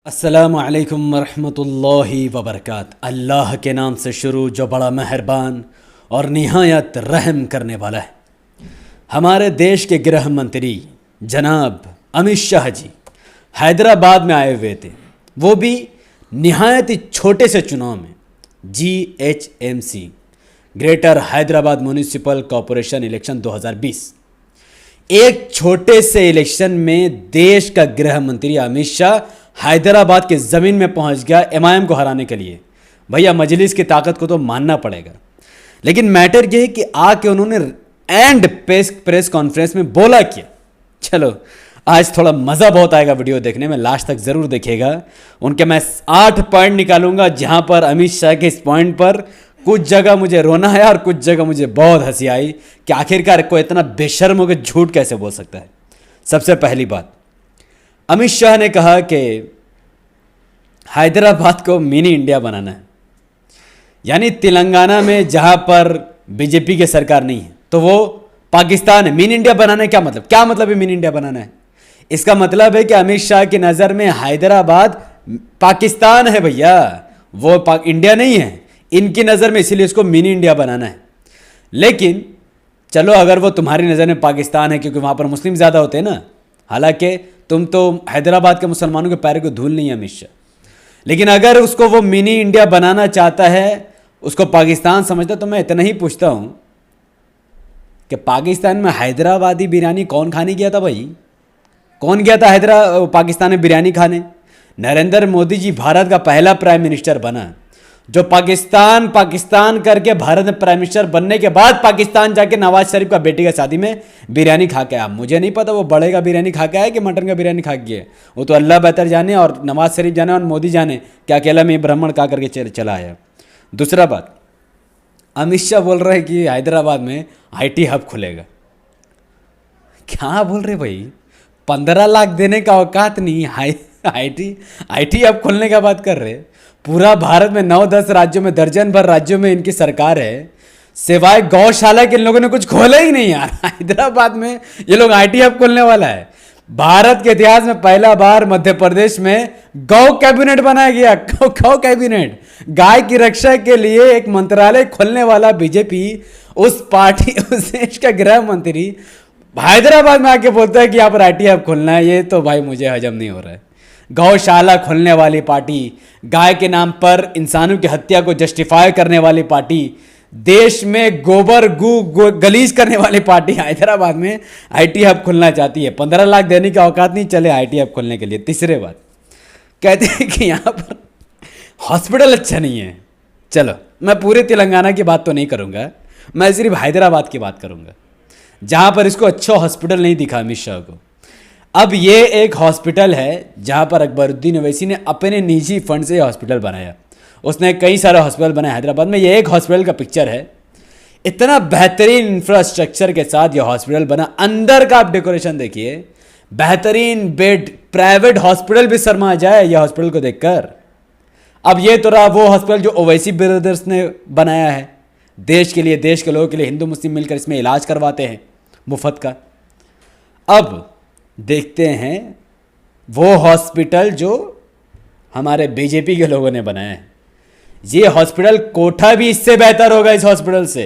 अस्सलामु अलैकुम वरहमतुल्लाहि वबरकातुहू। अल्लाह के नाम से शुरू जो बड़ा मेहरबान और निहायत रहम करने वाला है। हमारे देश के गृह मंत्री जनाब अमित शाह जी हैदराबाद में आए हुए थे, वो भी निहायत ही छोटे से चुनाव में। GHMC greater Hyderabad municipal corporation election 2020। एक छोटे से इलेक्शन में देश का गृह मंत्री अमित शाह हैदराबाद के ज़मीन में पहुंच गया MIM को हराने के लिए। भैया मजलिस की ताकत को तो मानना पड़ेगा। लेकिन मैटर यह है कि आके उन्होंने एंड प्रेस कॉन्फ्रेंस में बोला क्या। चलो आज थोड़ा मज़ा बहुत आएगा वीडियो देखने में, लास्ट तक ज़रूर देखिएगा। उनके मैं 8 पॉइंट निकालूंगा, जहां पर अमित शाह के इस पॉइंट पर कुछ जगह मुझे रोना है और कुछ जगह मुझे बहुत हंसी आई कि आखिरकार कोई इतना बेशर्म होकर झूठ कैसे बोल सकता है। सबसे पहली बात, अमित शाह ने कहा कि हैदराबाद को मिनी इंडिया बनाना है, यानी तेलंगाना में जहां पर बीजेपी की सरकार नहीं है तो वो पाकिस्तान है। मिनी इंडिया बनाना है, क्या मतलब है मिनी इंडिया बनाना है? इसका मतलब है कि अमित शाह की नज़र में हैदराबाद पाकिस्तान है भैया, वो इंडिया नहीं है इनकी नज़र में, इसीलिए इसको मिनी इंडिया बनाना है। लेकिन चलो अगर वो तुम्हारी नज़र में पाकिस्तान है क्योंकि वहाँ पर मुस्लिम ज़्यादा होते हैं ना, हालांकि तुम तो हैदराबाद के मुसलमानों के पैर को धूल नहीं है अमित शाह, लेकिन अगर उसको वो मिनी इंडिया बनाना चाहता है, उसको पाकिस्तान समझता, तो मैं इतना ही पूछता हूँ कि पाकिस्तान में हैदराबादी बिरयानी कौन खाने गया था भाई? कौन गया था पाकिस्तान में बिरयानी खाने? नरेंद्र मोदी जी भारत का पहला प्राइम मिनिस्टर बना जो पाकिस्तान करके भारत में प्राइम मिनिस्टर बनने के बाद पाकिस्तान जाके नवाज शरीफ का बेटी का शादी में बिरयानी खा के आया। मुझे नहीं पता वो बड़े का बिरयानी खा के आया कि मटन का बिरयानी खा के, वो तो अल्लाह बेहतर जाने और नवाज शरीफ जाने और मोदी जाने क्या अकेला में ब्राह्मण खा करके चला आया। दूसरा बात, अमित शाह बोल रहे हैं कि हैदराबाद में IT हब खुलेगा। क्या बोल रहे भाई? 15 लाख देने का औकात नहीं, IT हब खोलने का बात कर रहे। पूरा भारत में 9-10 राज्यों में, दर्जन भर राज्यों में इनकी सरकार है, सिवाय गौशाला के इन लोगों ने कुछ खोला ही नहीं यार। हैदराबाद में ये लोग IT हब खोलने वाला है। भारत के इतिहास में पहला बार मध्य प्रदेश में गौ कैबिनेट बनाया गया। गौ कैबिनेट, गाय की रक्षा के लिए एक मंत्रालय खोलने वाला बीजेपी, उस देश का गृह मंत्री हैदराबाद में आके बोलता है कि यहाँ पर IT हब खोलना है। ये तो भाई मुझे हजम नहीं हो रहा है। गौशाला खोलने वाली पार्टी, गाय के नाम पर इंसानों की हत्या को जस्टिफाई करने वाली पार्टी, देश में गोबर गलीज करने वाली पार्टी हैदराबाद में IT हब खोलना चाहती है। 15 लाख देने की औकात नहीं चले IT हब खोलने के लिए। तीसरे बात, कहते हैं कि यहाँ पर हॉस्पिटल अच्छा नहीं है। चलो मैं पूरे तेलंगाना की बात तो नहीं करूँगा, मैं सिर्फ हैदराबाद की बात करूँगा जहाँ पर इसको अच्छा हॉस्पिटल नहीं दिखा अमित शाह को। अब ये एक हॉस्पिटल है जहाँ पर अकबरुद्दीन ओवैसी ने अपने निजी फंड से हॉस्पिटल बनाया। उसने कई सारे हॉस्पिटल बनाए हैदराबाद में, ये एक हॉस्पिटल का पिक्चर है। इतना बेहतरीन इंफ्रास्ट्रक्चर के साथ ये हॉस्पिटल बना। अंदर का आप डेकोरेशन देखिए, बेहतरीन बेड, प्राइवेट हॉस्पिटल भी शर्मा जाए यह हॉस्पिटल को देखकर। अब ये तो रहा वो हॉस्पिटल जो ओवैसी ब्रदर्स ने बनाया है देश के लिए, देश के लोगों के लिए, हिंदू मुस्लिम मिलकर इसमें इलाज करवाते हैं मुफ्त का। अब देखते हैं वो हॉस्पिटल जो हमारे बीजेपी के लोगों ने बनाया है। ये हॉस्पिटल, कोठा भी इससे बेहतर होगा इस हॉस्पिटल से,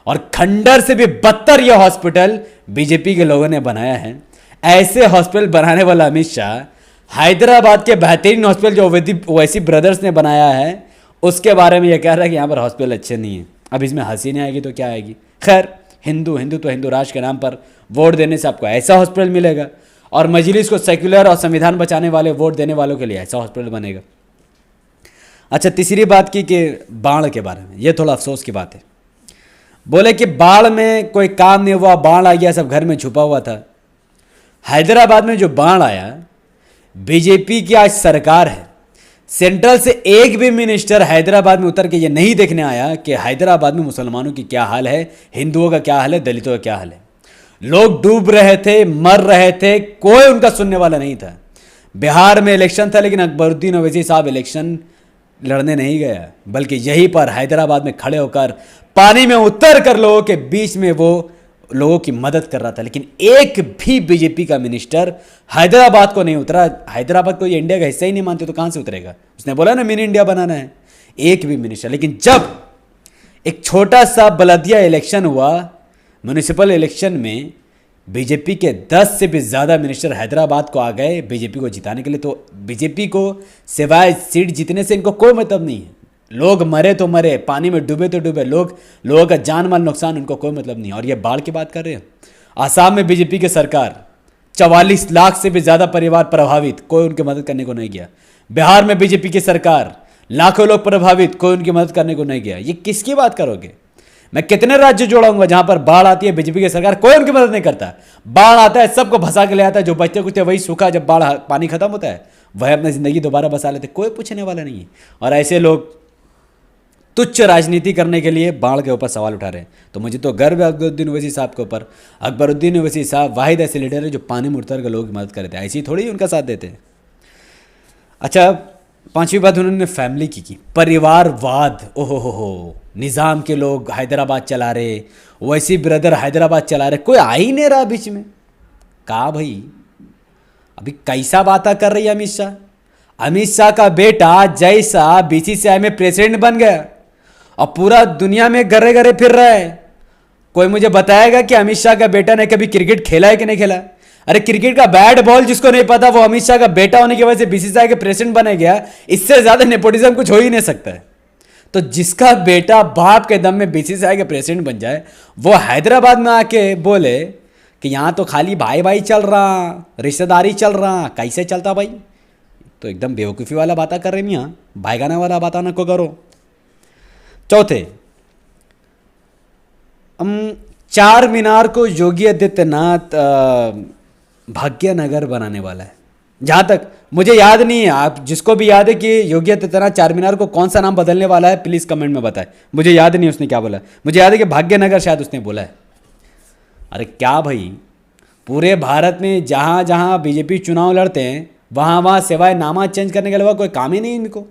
और खंडर से भी बदतर यह हॉस्पिटल बीजेपी के लोगों ने बनाया है। ऐसे हॉस्पिटल बनाने वाला अमित शाह हैदराबाद के बेहतरीन हॉस्पिटल जो ओवैसी ब्रदर्स ने बनाया है उसके बारे में यह कह रहा है कि यहाँ पर हॉस्पिटल अच्छे नहीं है। अब इसमें हंसी नहीं आएगी तो क्या आएगी? खैर, हिंदू राष्ट्र के नाम पर वोट देने से आपको ऐसा हॉस्पिटल मिलेगा, और मजलिस को सेक्युलर और संविधान बचाने वाले वोट देने वालों के लिए ऐसा हॉस्पिटल बनेगा। अच्छा, तीसरी बात की कि बाढ़ के बारे में, ये थोड़ा अफसोस की बात है। बोले कि बाढ़ में कोई काम नहीं हुआ, बाढ़ आ गया, सब घर में छुपा हुआ था। हैदराबाद में जो बाढ़ आया, बीजेपी की आज सरकार है, सेंट्रल से एक भी मिनिस्टर हैदराबाद में उतर के ये नहीं देखने आया कि हैदराबाद में मुसलमानों की क्या हाल है, हिंदुओं का क्या हाल है, दलितों का क्या हाल है। लोग डूब रहे थे, मर रहे थे, कोई उनका सुनने वाला नहीं था। बिहार में इलेक्शन था, लेकिन अकबरुद्दीन ओवैसी साहब इलेक्शन लड़ने नहीं गया, बल्कि यहीं पर हैदराबाद में खड़े होकर पानी में उतर कर लोगों के बीच में वो लोगों की मदद कर रहा था, लेकिन एक भी बीजेपी का मिनिस्टर हैदराबाद को नहीं उतरा। हैदराबाद को ये इंडिया का हिस्सा ही नहीं मानते तो कहाँ से उतरेगा? उसने बोला ना मिनी इंडिया बनाना है, एक भी मिनिस्टर। लेकिन जब एक छोटा सा बलदिया इलेक्शन हुआ, म्यूनिसिपल इलेक्शन में बीजेपी के 10 से भी ज़्यादा मिनिस्टर हैदराबाद को आ गए बीजेपी को जिताने के लिए। तो बीजेपी को सिवाय सीट जीतने से इनको कोई मतलब नहीं है। लोग मरे तो मरे, पानी में डूबे तो डूबे, लोगों का जान माल नुकसान, उनको कोई मतलब नहीं। और ये बाढ़ की बात कर रहे हैं। आसाम में बीजेपी की सरकार, 44 लाख से भी ज़्यादा परिवार प्रभावित, कोई उनकी मदद करने को नहीं गया। बिहार में बीजेपी की सरकार, लाखों लोग प्रभावित, कोई उनकी मदद करने को नहीं गया। ये किसकी बात करोगे? मैं कितने राज्य जोड़ाऊंगा जहां पर बाढ़ आती है, बीजेपी की सरकार कोई उनकी मदद नहीं करता। बाढ़ आता है, सबको भसा के ले आता है, जो बचते कुछ वही सूखा, जब बाढ़ पानी खत्म होता है वह अपनी जिंदगी दोबारा बसा लेते, कोई पूछने वाला नहीं है। और ऐसे लोग तुच्छ राजनीति करने के लिए बाढ़ के ऊपर सवाल उठा रहे हैं। तो मुझे तो गर्व है अकबरुद्दीन ओवैसी साहब के ऊपर। अकबरुद्दीन ओवैसी साहब वाहिद ऐसे लीडर है जो पानी में उतर के लोगों की मदद करते हैं, ऐसी थोड़ी उनका साथ देते हैं। अच्छा, पांचवी बात उन्होंने फैमिली की परिवारवाद। ओहो हो, निज़ाम के लोग हैदराबाद चला रहे, ओवैसी ब्रदर हैदराबाद चला रहे, कोई आ ही नहीं रहा बीच में। कहा भाई अभी कैसा बातें कर रही है अमित शाह? अमित शाह का बेटा जैसा बीसीसीआई में प्रेसिडेंट बन गया और पूरा दुनिया में गरे गरे फिर रहा है। कोई मुझे बताएगा कि अमित शाह का बेटा ने कभी क्रिकेट खेला है कि नहीं खेला? अरे क्रिकेट का बैट बॉल जिसको नहीं पता, वो अमित शाह का बेटा होने की वजह से बीसीसीआई के प्रेसिडेंट बने गया। इससे ज्यादा नेपोटिज्म कुछ हो ही नहीं सकता है। तो जिसका बेटा बाप के दम में बीसीसीआई के प्रेसिडेंट बन जाए, वो हैदराबाद में आके बोले कि यहाँ तो खाली भाई भाई चल रहा, रिश्तेदारी चल रहा, कैसे चलता भाई? तो एकदम बेवकूफ़ी वाला बात कर रहे मियाँ, भाईगाना वाला बात ना को करो। चौथे, चार मीनार को योगी आदित्यनाथ भाग्यनगर बनाने वाला है। जहाँ तक मुझे याद नहीं है, आप जिसको भी याद है कि योगी आदित्यनाथ चार मीनार को कौन सा नाम बदलने वाला है, प्लीज़ कमेंट में बताएं। मुझे याद नहीं उसने क्या बोला, मुझे याद है कि भाग्यनगर शायद उसने बोला है। अरे क्या भाई, पूरे भारत में जहाँ जहाँ बीजेपी चुनाव लड़ते हैं वहाँ वहाँ सिवाय नामा चेंज करने के अलावा कोई काम ही नहीं इनको।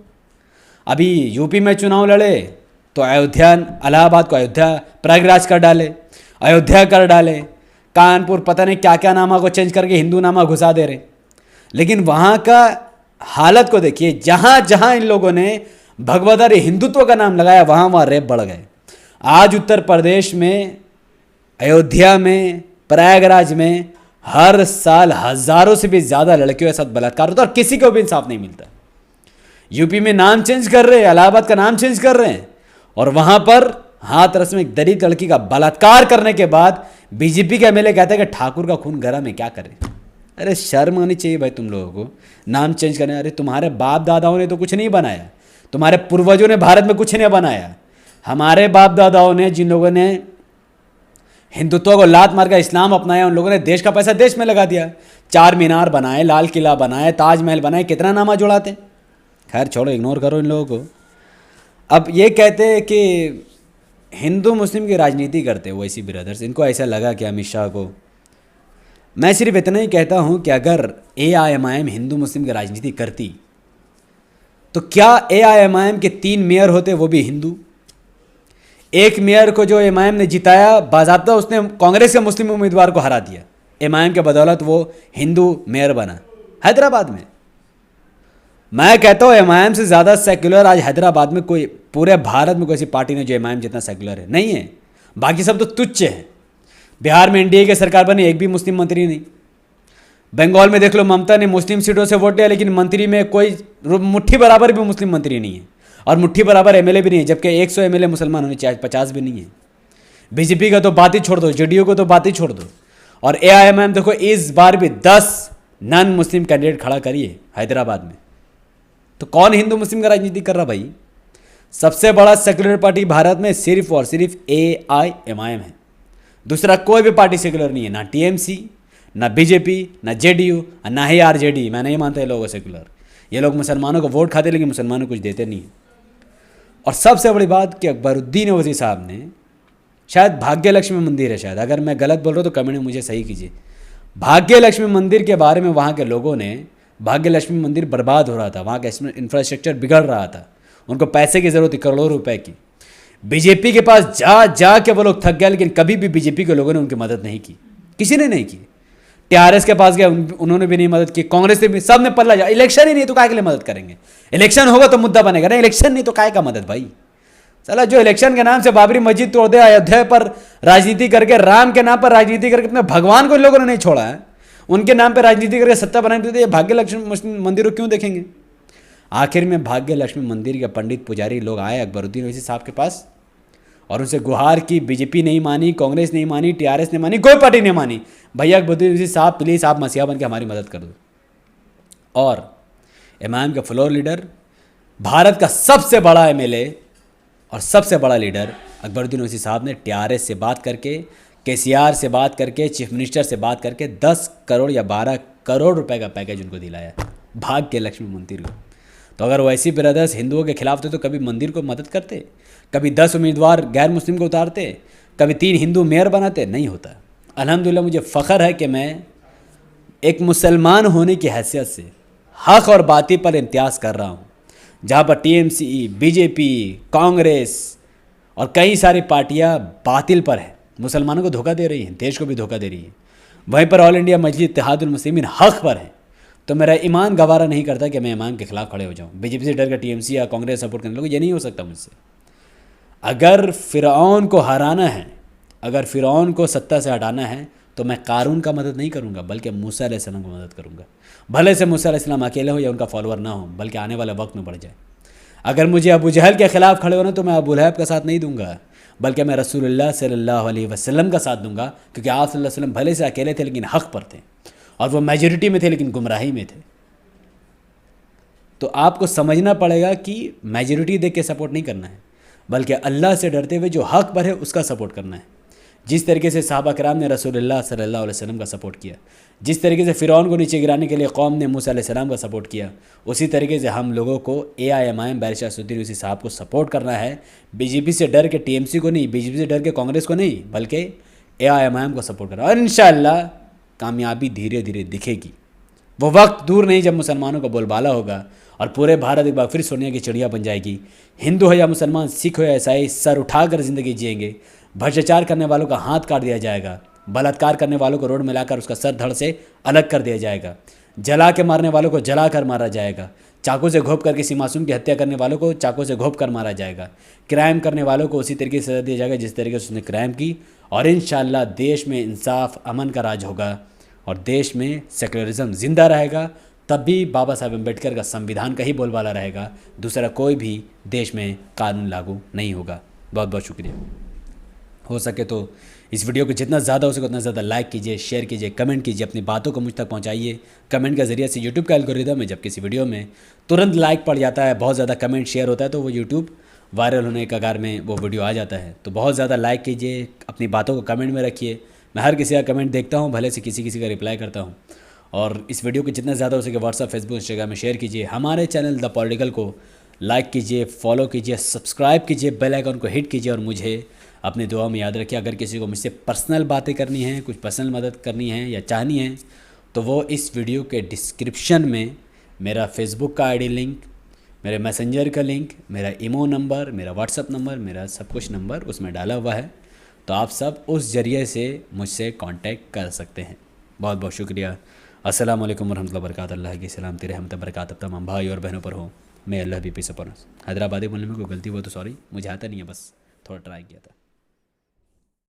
अभी यूपी में चुनाव लड़े तो अयोध्या, इलाहाबाद को अयोध्या प्रयागराज कर डाले, अयोध्या कर डाले, कानपुर पता नहीं क्या क्या नामा को चेंज करके हिंदू नामा घुसा दे रहे। लेकिन वहाँ का हालत को देखिए, जहाँ जहाँ इन लोगों ने भगवदर हिंदुत्व का नाम लगाया वहाँ वहाँ रेप बढ़ गए। आज उत्तर प्रदेश में, अयोध्या में, प्रयागराज में हर साल हजारों से भी ज़्यादा लड़कियों के साथ बलात्कार होता है और किसी को भी इंसाफ नहीं मिलता। यूपी में नाम चेंज कर रहे हैं, इलाहाबाद का नाम चेंज कर रहे हैं, और वहाँ पर हाथरस में एक दलित लड़की का बलात्कार करने के बाद बीजेपी के एमएलए कहते हैं कि ठाकुर का खून गरम है, क्या करें? अरे शर्म आनी चाहिए भाई तुम लोगों को, नाम चेंज करने। अरे तुम्हारे बाप दादाओं ने तो कुछ नहीं बनाया, तुम्हारे पूर्वजों ने भारत में कुछ नहीं बनाया। हमारे बाप दादाओं ने, जिन लोगों ने हिंदुत्व को लात मार कर इस्लाम अपनाया, उन लोगों ने देश का पैसा देश में लगा दिया। चार मीनार बनाए, लाल किला बनाए, ताजमहल बनाए, कितना नामा जुड़ाते। खैर छोड़ो, इग्नोर करो इन लोगों को। अब ये कहते हैं कि हिंदू मुस्लिम की राजनीति करते ओवैसी ब्रदर्स, इनको ऐसा लगा कि अमित शाह को। मैं सिर्फ इतना ही कहता हूँ कि अगर एआईएमआईएम हिंदू मुस्लिम की राजनीति करती तो क्या एआईएमआईएम के 3 मेयर होते, वो भी हिंदू? एक मेयर को जो एमआईएम ने जिताया, बाज़ाब्ता उसने कांग्रेस के मुस्लिम उम्मीदवार को हरा दिया। एमआईएम के बदौलत वो हिंदू मेयर बना हैदराबाद में। मैं कहता हूँ एमआईएम से ज़्यादा सेक्युलर आज हैदराबाद में कोई, पूरे भारत में कोई ऐसी पार्टी नहीं जो एमआईएम जितना सेक्युलर है, नहीं है। बाकी सब तो तुच्छ है। बिहार में एनडीए की सरकार बनी, एक भी मुस्लिम मंत्री नहीं। बंगाल में देख लो, ममता ने मुस्लिम सीटों से वोट लिया, लेकिन मंत्री में कोई मुट्ठी बराबर भी मुस्लिम मंत्री नहीं है, और मुट्ठी बराबर एमएलए भी नहीं है, जबकि 100 एमएलए मुसलमान होने चाहिए, 50 भी नहीं है। बीजेपी का तो बात ही छोड़ दो, जेडीयू को तो बात ही छोड़ दो। और एआईएमआईएम देखो, इस बार भी 10 नॉन मुस्लिम कैंडिडेट खड़ा करिए हैदराबाद में। तो कौन हिंदू मुस्लिम का राजनीति कर रहा भाई? सबसे बड़ा सेक्युलर पार्टी भारत में सिर्फ और सिर्फ एआईएमआईएम है। दूसरा कोई भी पार्टी सेक्युलर नहीं है, ना टीएमसी, ना बीजेपी, ना जेडीयू, ना ही आरजेडी। मैं नहीं मानता ये लोग सेक्युलर। ये लोग मुसलमानों को वोट खाते, लेकिन मुसलमानों को कुछ देते नहीं। और सबसे बड़ी बात कि अकबरुद्दीन ओवैसी साहब ने, शायद भाग्य लक्ष्मी मंदिर है शायद, अगर मैं गलत बोल रहा हूँ तो कमेंट में मुझे सही कीजिए। भाग्य लक्ष्मी मंदिर के बारे में वहाँ के लोगों ने, भाग्य लक्ष्मी मंदिर बर्बाद हो रहा था, वहाँ का इंफ्रास्ट्रक्चर बिगड़ रहा था, उनको पैसे की ज़रूरत थी, करोड़ों रुपए की। बीजेपी के पास जा जा के वो लोग थक गए, लेकिन कभी भी बीजेपी के लोगों ने उनकी मदद नहीं की, किसी ने नहीं की। टीआरएस के पास गए, उन्होंने भी नहीं मदद की, कांग्रेस ने भी, सब ने पल्ला जा। इलेक्शन ही नहीं तो काय के लिए मदद करेंगे? इलेक्शन होगा तो मुद्दा बनेगा ना, इलेक्शन नहीं तो काय का मदद भाई। चला जो इलेक्शन के नाम से बाबरी मस्जिद तोड़ दे, अयोध्या पर राजनीति करके, राम के नाम पर राजनीति करके, अपने भगवान को इन लोगों ने नहीं छोड़ा है, उनके नाम पर राजनीति करके सत्ता बनाई देते, ये भाग्य लक्ष्मी मंदिर को क्यों देखेंगे? आखिर में भाग्य लक्ष्मी मंदिर के पंडित पुजारी लोग आए अकबरुद्दीन ओवैसी साहब के पास और उनसे गुहार की। बीजेपी नहीं मानी, कांग्रेस नहीं मानी, टीआरएस नहीं मानी, कोई पार्टी नहीं मानी। भैया अकबरुद्दीन ओवैसी साहब प्लीज़ आप मसीहा बन के हमारी मदद कर दो। और इमाम का फ्लोर लीडर, भारत का सबसे बड़ा एमएलए और सबसे बड़ा लीडर अकबरुद्दीन ओवैसी साहब ने टीआरएस से बात करके, केसीआर से बात करके, चीफ मिनिस्टर से बात करके 10 करोड़ या 12 करोड़ रुपए का पैकेज उनको दिलाया भाग्य लक्ष्मी मंदिर को। तो अगर ओवैसी ब्रदर्स हिंदुओं के खिलाफ थे तो कभी मंदिर को मदद करते, कभी 10 उम्मीदवार गैर मुस्लिम को उतारते, कभी 3 हिंदू मेयर बनाते? नहीं होता। अल्हम्दुलिल्लाह मुझे फ़ख्र है कि मैं एक मुसलमान होने की हैसियत से हक़ और बातिल पर इम्तियाज़ कर रहा हूँ। जहाँ पर टीएमसी, बीजेपी, कांग्रेस और कई सारी पार्टियाँ बातिल पर हैं, मुसलमानों को धोखा दे रही हैं, देश को भी धोखा दे रही है। वहीं पर ऑल इंडिया मजलिस इत्तेहादुल मुस्लिमीन हक़ पर है। तो मेरा ईमान गवारा नहीं करता कि मैं ईमान के खिलाफ खड़े हो जाऊँ। बीजेपी से डर कर टीएमसी या कांग्रेस सपोर्ट करने लोग, ये नहीं हो सकता मुझसे। अगर फ़िरऔन को हराना है, अगर फ़िरऔन को सत्ता से हटाना है, तो मैं कारून का मदद नहीं करूँगा, बल्कि मूसा अलैहिस्सलाम को मदद करूँगा। भले से मूसा अलैहिस्सलाम अकेले हो या उनका फॉलोअर ना हो, बल्कि आने वाले वक्त में बढ़ जाए। अगर मुझे अबू जहल के ख़िलाफ़ खड़े होना, तो मैं अबू लहब का साथ नहीं दूंगा, बल्कि मैं रसूलुल्लाह सल्लल्लाहु अलैहि वसल्लम का साथ दूंगा, क्योंकि आप सल्लल्लाहु अलैहि वसल्लम भले से अकेले थे लेकिन हक़ पर थे, और वो मेजॉरिटी में थे लेकिन गुमराही में थे। तो आपको समझना पड़ेगा कि मेजॉरिटी देख के सपोर्ट नहीं करना है, बल्कि अल्लाह से डरते हुए जो हक़ पर है उसका सपोर्ट करना है। जिस तरीके से सहाबा कराम ने रसूलुल्लाह सल्लल्लाहु अलैहि वसल्लम का सपोर्ट किया, जिस तरीके से फ़िरऔन को नीचे गिराने के लिए कौम ने मूसा अलैहिस्सलाम का सपोर्ट किया, उसी तरीके से हम लोगों को एआईएमआईएम बैरिस्टर असदुद्दीन ओवैसी साहब को सपोर्ट करना है। बीजेपी से डर के टीएमसी को नहीं, बीजेपी से डर के कांग्रेस को नहीं, बल्कि एआईएमआईएम को सपोर्ट करना। और इंशाअल्लाह कामयाबी धीरे धीरे दिखेगी। वो वक्त दूर नहीं जब मुसलमानों का बोलबाला होगा और पूरे भारत एक बार फिर सोने की चिड़िया बन जाएगी। हिंदू हो या मुसलमान, सिख हो या ईसाई, सर उठाकर ज़िंदगी जिएंगे। भ्रष्टाचार करने वालों का हाथ काट दिया जाएगा, बलात्कार करने वालों को रोड में लाकर उसका सर धड़ से अलग कर दिया जाएगा, जला के मारने वालों को जला कर मारा जाएगा, चाकू से घोंप कर किसी मासूम की हत्या करने वालों को चाकू से घोंप कर मारा जाएगा, क्राइम करने वालों को उसी तरीके से सजा दिया जाएगा जिस तरीके से उसने क्राइम की। और इंशाअल्लाह देश में इंसाफ, अमन का राज होगा और देश में सेकुलरिज्म ज़िंदा रहेगा। तब भी बाबा साहब अम्बेडकर का संविधान का ही बोलबाला रहेगा, दूसरा कोई भी देश में कानून लागू नहीं होगा। बहुत बहुत शुक्रिया। हो सके तो इस वीडियो को जितना ज़्यादा हो सके उतना ज़्यादा लाइक कीजिए, शेयर कीजिए, कमेंट कीजिए, अपनी बातों को मुझ तक पहुंचाइए। कमेंट के ज़रिए से यूट्यूब का एल्गोरिदम है, जब किसी वीडियो में तुरंत लाइक पड़ जाता है, बहुत ज़्यादा कमेंट शेयर होता है, तो वो यूट्यूब वायरल होने के कगार में वो वीडियो आ जाता है। तो बहुत ज़्यादा लाइक कीजिए, अपनी बातों को कमेंट में रखिए। मैं हर किसी का कमेंट देखता हूँ, भले से किसी का रिप्लाई करता हूँ। और इस वीडियो को जितना ज़्यादा हो सके व्हाट्सअप, फेसबुक, इंस्टाग्राम में शेयर कीजिए। हमारे चैनल द पॉलिटिकल को लाइक कीजिए, फॉलो कीजिए, सब्सक्राइब कीजिए, बेल आइकन को हिट कीजिए और मुझे अपने दुआ में याद रखिए। अगर किसी को मुझसे पर्सनल बातें करनी है, कुछ पर्सनल मदद करनी है या चाहनी है, तो वो इस वीडियो के डिस्क्रिप्शन में मेरा फेसबुक का आईडी लिंक, मेरे मैसेंजर का लिंक, मेरा ईमो नंबर, मेरा व्हाट्सअप नंबर, मेरा सब कुछ नंबर उसमें डाला हुआ है। तो आप सब उस ज़रिए से मुझसे कांटेक्ट कर सकते हैं। बहुत बहुत शुक्रिया। अस्सलाम वालेकुम वरहमतुल्लाहि वबरकातुहू। अल्लाह की सलामती रहमत बरकात तमाम भाई और बहनों पर हो। मैं अल्लाह भी पीस अपॉन अस। हैदराबादी बोलने में कोई गलती हुआ तो सॉरी, मुझे आता नहीं है, बस थोड़ा ट्राई किया था।